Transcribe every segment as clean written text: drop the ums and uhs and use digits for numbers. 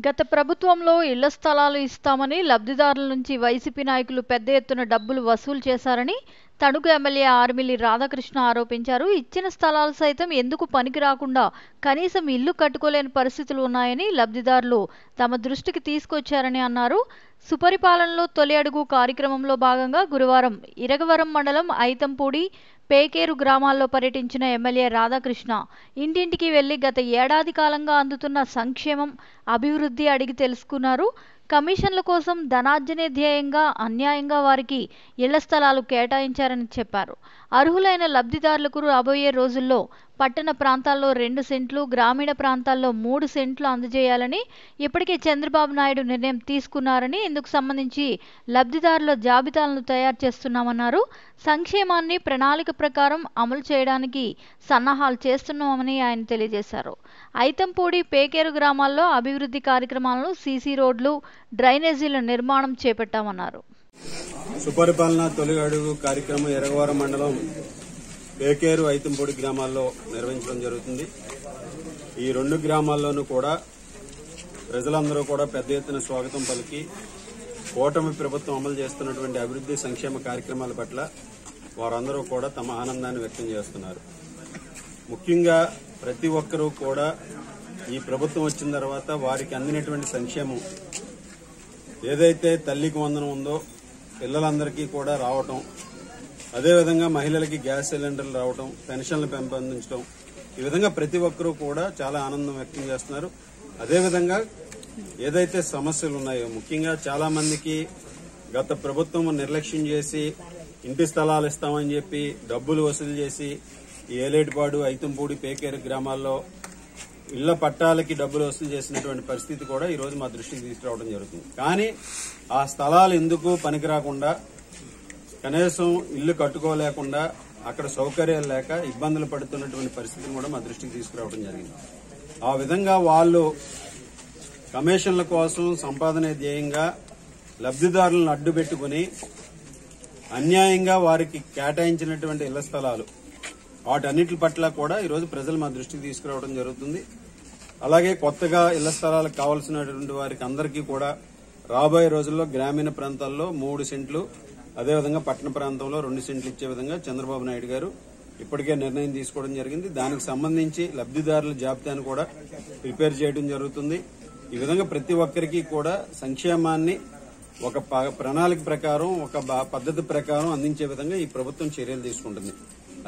గత ప్రభుత్వంలో ఇళ్ల స్థలాలు ఇస్తామని లబ్ధిదారుల నుంచి వైసీపీ నాయకులు పెద్ద ఎత్తున డబ్బులు వసూలు చేశారని తణుకు ఎమ్మెల్యే ఆర్మిల్లి రాధాకృష్ణ ఆరోపించారు. ఇచ్చిన స్థలాలు సైతం ఎందుకు పనికి రాకుండా కనీసం ఇల్లు కట్టుకోలేని పరిస్థితులు ఉన్నాయని లబ్ధిదారులు తమ దృష్టికి తీసుకొచ్చారని అన్నారు. సుపరిపాలనలో తొలి అడుగు కార్యక్రమంలో భాగంగా గురువారం ఇరగవరం మండలం ఐతంపూడి, పేకేరు గ్రామాల్లో పర్యటించిన ఎమ్మెల్యే రాధాకృష్ణ ఇంటింటికి వెళ్లి గత ఏడాది కాలంగా అందుతున్న సంక్షేమం, అభివృద్ధి అడిగి తెలుసుకున్నారు. కమిషన్ల కోసం ధనార్జనే ధ్యేయంగా అన్యాయంగా వారికి ఇళ్ల స్థలాలు కేటాయించారని చెప్పారు. అర్హులైన లబ్ధిదారులకు రాబోయే రోజుల్లో పట్టణ ప్రాంతాల్లో 2 సెంట్లు, గ్రామీణ ప్రాంతాల్లో 3 సెంట్లు అందజేయాలని ఇప్పటికే చంద్రబాబు నాయుడు నిర్ణయం తీసుకున్నారని, ఇందుకు సంబంధించి లబ్ధిదారుల జాబితాలను తయారు చేస్తున్నామన్నారు. సంక్షేమాన్ని ప్రణాళిక ప్రకారం అమలు చేయడానికి సన్నాహాలు చేస్తున్నామని ఆయన తెలియజేశారు. ఐతంపూడి, పేకేరు గ్రామాల్లో అభివృద్ధి కార్యక్రమాలను సీసీ రోడ్లు, డ్రైనేజీల నిర్మాణం చేపట్టామన్నారు. సుపరిపాలన తొలి అడుగు కార్యక్రమం ఇరగవరం మండలం పేకేరు, ఐతంపూడి గ్రామాల్లో నిర్వహించడం జరుగుతుంది. ఈ 2 గ్రామాల్లోనూ కూడా ప్రజలందరూ కూడా పెద్ద ఎత్తున స్వాగతం పలికి కూటమి ప్రభుత్వం అమలు చేస్తున్నటువంటి అభివృద్ధి సంక్షేమ కార్యక్రమాల పట్ల వారందరూ కూడా తమ ఆనందాన్ని వ్యక్తం చేస్తున్నారు. ముఖ్యంగా ప్రతి ఒక్కరూ కూడా ఈ ప్రభుత్వం వచ్చిన తర్వాత వారికి అందినటువంటి సంక్షేమం ఏదైతే తల్లికి వందనం ఉందో పిల్లలందరికీ కూడా రావటం, అదేవిధంగా మహిళలకి గ్యాస్ సిలిండర్లు రావటం, పెన్షన్లు పెంపొందించడం, ఈ విధంగా ప్రతి ఒక్కరూ కూడా చాలా ఆనందం వ్యక్తం చేస్తున్నారు. అదేవిధంగా ఏదైతే సమస్యలు ఉన్నాయో ముఖ్యంగా చాలా మందికి గత ప్రభుత్వం నిర్లక్ష్యం చేసి ఇంటి స్థలాలు ఇస్తామని చెప్పి డబ్బులు వసూలు చేసి ఈ ఏలేటిపాడు, ఐతంపూడి, పేకేరు గ్రామాల్లో ఇళ్ల పట్టాలకి డబ్బులు వసూలు చేసినటువంటి పరిస్థితి కూడా ఈ రోజు మా దృష్టికి తీసుకురావడం జరుగుతుంది. కానీ ఆ స్థలాలు ఎందుకు పనికిరాకుండా, కనీసం ఇల్లు కట్టుకోలేకుండా, అక్కడ సౌకర్యాలు లేక ఇబ్బందులు పడుతున్నటువంటి పరిస్థితిని కూడా మా దృష్టికి తీసుకురావడం జరిగింది. ఆ విధంగా వాళ్ళు కమిషన్ల కోసం సంపాదన ధ్యేయంగా లబ్ధిదారులను అడ్డుపెట్టుకుని అన్యాయంగా వారికి కేటాయించినటువంటి ఇళ్ల స్థలాలు వాటన్నిటి పట్ల కూడా ఈరోజు ప్రజలు మా దృష్టికి తీసుకురావడం జరుగుతుంది. అలాగే కొత్తగా ఇళ్ల స్థలాలకు కావాల్సినటువంటి వారికి అందరికీ కూడా రాబోయే రోజుల్లో గ్రామీణ ప్రాంతాల్లో 3 సెంట్లు, అదేవిధంగా పట్టణ ప్రాంతంలో 2 సెంట్లు ఇచ్చే విధంగా చంద్రబాబు నాయుడు గారు ఇప్పటికే నిర్ణయం తీసుకోవడం జరిగింది. దానికి సంబంధించి లబ్ధిదారుల జాబితాను కూడా ప్రిపేర్ చేయడం జరుగుతుంది. ఈ విధంగా ప్రతి ఒక్కరికి కూడా సంక్షేమాన్ని ఒక ప్రణాళిక ప్రకారం, ఒక పద్ధతి ప్రకారం అందించే విధంగా ఈ ప్రభుత్వం చర్యలు తీసుకుంటుంది.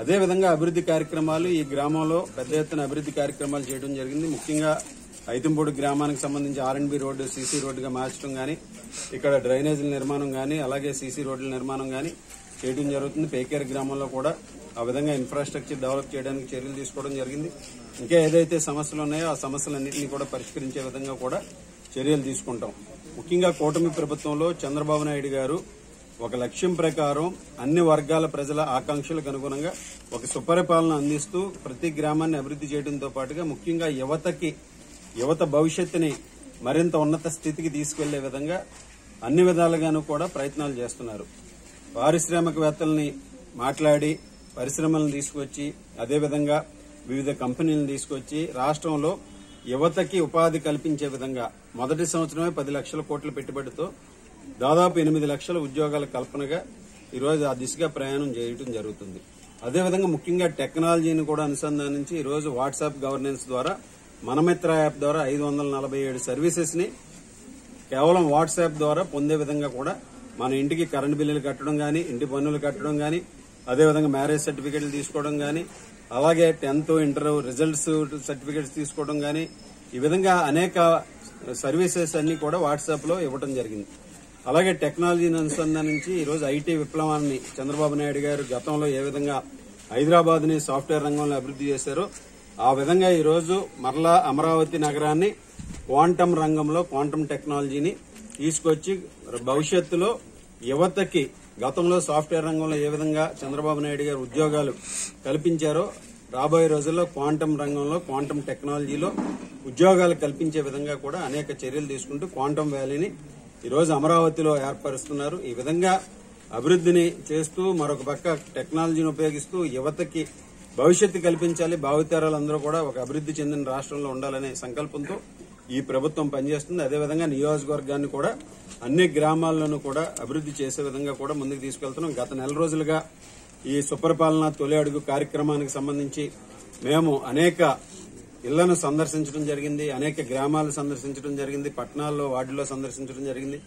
అదేవిధంగా అభివృద్ధి కార్యక్రమాలు ఈ గ్రామంలో పెద్ద ఎత్తున అభివృద్ధి కార్యక్రమాలు చేయడం జరిగింది. ముఖ్యంగా ఐతంపూడి గ్రామానికి సంబంధించి R&B రోడ్డు సీసీ రోడ్డుగా మార్చడం గానీ, ఇక్కడ డ్రైనేజీల నిర్మాణం గానీ, అలాగే సీసీ రోడ్ల నిర్మాణం గానీ చేయడం జరుగుతుంది. పేకేరు గ్రామంలో కూడా ఆ విధంగా ఇన్ఫ్రాస్ట్రక్చర్ డెవలప్ చేయడానికి చర్యలు తీసుకోవడం జరిగింది. ఇంకా ఏదైతే సమస్యలు ఉన్నాయో ఆ సమస్యలన్నింటినీ కూడా పరిష్కరించే విధంగా కూడా చర్యలు తీసుకుంటాం. ముఖ్యంగా కూటమి ప్రభుత్వంలో చంద్రబాబు నాయుడు గారు ఒక లక్ష్యం ప్రకారం అన్ని వర్గాల ప్రజల ఆకాంక్షలకు అనుగుణంగా ఒక సుపరిపాలన అందిస్తూ ప్రతి గ్రామాన్ని అభివృద్ధి చేయడంతో పాటుగా ముఖ్యంగా యువత భవిష్యత్తుని మరింత ఉన్నత స్థితికి తీసుకెళ్లే విధంగా అన్ని విధాలుగానూ కూడా ప్రయత్నాలు చేస్తున్నారు. పారిశ్రామికవేత్తల్ని మాట్లాడి పరిశ్రమలను తీసుకొచ్చి, అదేవిధంగా వివిధ కంపెనీలను తీసుకొచ్చి రాష్ట్రంలో యువతకి ఉపాధి కల్పించే విధంగా మొదటి సంవత్సరమే 10 లక్షల కోట్ల పెట్టుబడితో దాదాపు 8 లక్షల ఉద్యోగాల కల్పనగా ఈరోజు ఆ దిశగా ప్రయాణం చేయడం జరుగుతుంది. అదేవిధంగా ముఖ్యంగా టెక్నాలజీని కూడా అనుసంధానించి ఈరోజు వాట్సాప్ గవర్నెన్స్ ద్వారా, మనమిత్ర యాప్ ద్వారా 547 సర్వీసెస్ ని కేవలం వాట్సాప్ ద్వారా పొందే విధంగా కూడా మన ఇంటికి కరెంటు బిల్లులు కట్టడం గానీ, ఇంటి పన్నులు కట్టడం గానీ, అదేవిధంగా మ్యారేజ్ సర్టిఫికెట్లు తీసుకోవడం గానీ, అలాగే 10th, ఇంటర్ రిజల్ట్స్ సర్టిఫికెట్స్ తీసుకోవడం గానీ, ఈ విధంగా అనేక సర్వీసెస్ అన్ని కూడా వాట్సాప్ లో ఇవ్వడం జరిగింది. అలాగే టెక్నాలజీని అనుసంధానించి ఈరోజు ఐటీ విప్లవాన్ని చంద్రబాబు నాయుడు గారు గతంలో ఏ విధంగా హైదరాబాద్ ని సాఫ్ట్వేర్ రంగంలో అభివృద్ధి చేశారో ఆ విధంగా ఈరోజు మరలా అమరావతి నగరాన్ని క్వాంటం రంగంలో క్వాంటం టెక్నాలజీని తీసుకొచ్చి భవిష్యత్తులో యువతకి గతంలో సాఫ్ట్వేర్ రంగంలో ఏ విధంగా చంద్రబాబు నాయుడు గారు ఉద్యోగాలు కల్పించారో రాబోయే రోజుల్లో క్వాంటం రంగంలో, క్వాంటం టెక్నాలజీలో ఉద్యోగాలు కల్పించే విధంగా కూడా అనేక చర్యలు తీసుకుంటూ క్వాంటం వ్యాలీని ఈరోజు అమరావతిలో ఏర్పరుస్తున్నారు. ఈ విధంగా అభివృద్ధిని చేస్తూ మరొక పక్క టెక్నాలజీని ఉపయోగిస్తూ యువతకి భవిష్యత్తు కల్పించాలి, భావితరాలందరూ కూడా ఒక అభివృద్ధి చెందిన రాష్ట్రంలో ఉండాలనే సంకల్పంతో ఈ ప్రభుత్వం పనిచేస్తుంది. అదేవిధంగా నియోజకవర్గాన్ని కూడా అన్ని గ్రామాల్లోనూ కూడా అభివృద్ధి చేసే విధంగా కూడా ముందుకు తీసుకెళ్తున్నాం. గత నెల రోజులుగా ఈ సుపరిపాలన తొలి అడుగు కార్యక్రమానికి సంబంధించి మేము అనేక ఇళ్లను సందర్శించడం జరిగింది, అనేక గ్రామాలు సందర్శించడం జరిగింది, పట్టణాల్లో వార్డుల్లో సందర్శించడం జరిగింది.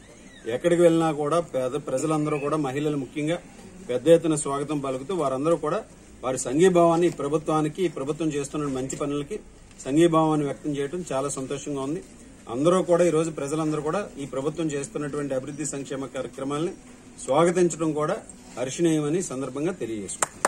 ఎక్కడికి వెళ్లినా కూడా పేద ప్రజలందరూ కూడా మహిళలు ముఖ్యంగా పెద్ద ఎత్తున స్వాగతం పలుకుతూ వారందరూ కూడా వారి సంఘీభావాన్ని ఈ ప్రభుత్వానికి, ఈ ప్రభుత్వం చేస్తున్న మంచి పనులకి సంఘీభావాన్ని వ్యక్తం చేయడం చాలా సంతోషంగా ఉంది. అందరూ కూడా ఈ రోజు ప్రజలందరూ కూడా ఈ ప్రభుత్వం చేస్తున్నటువంటి అభివృద్ధి సంక్షేమ కార్యక్రమాలని స్వాగతించడం కూడా హర్షణీయమని సందర్భంగా తెలియజేస్తున్నారు.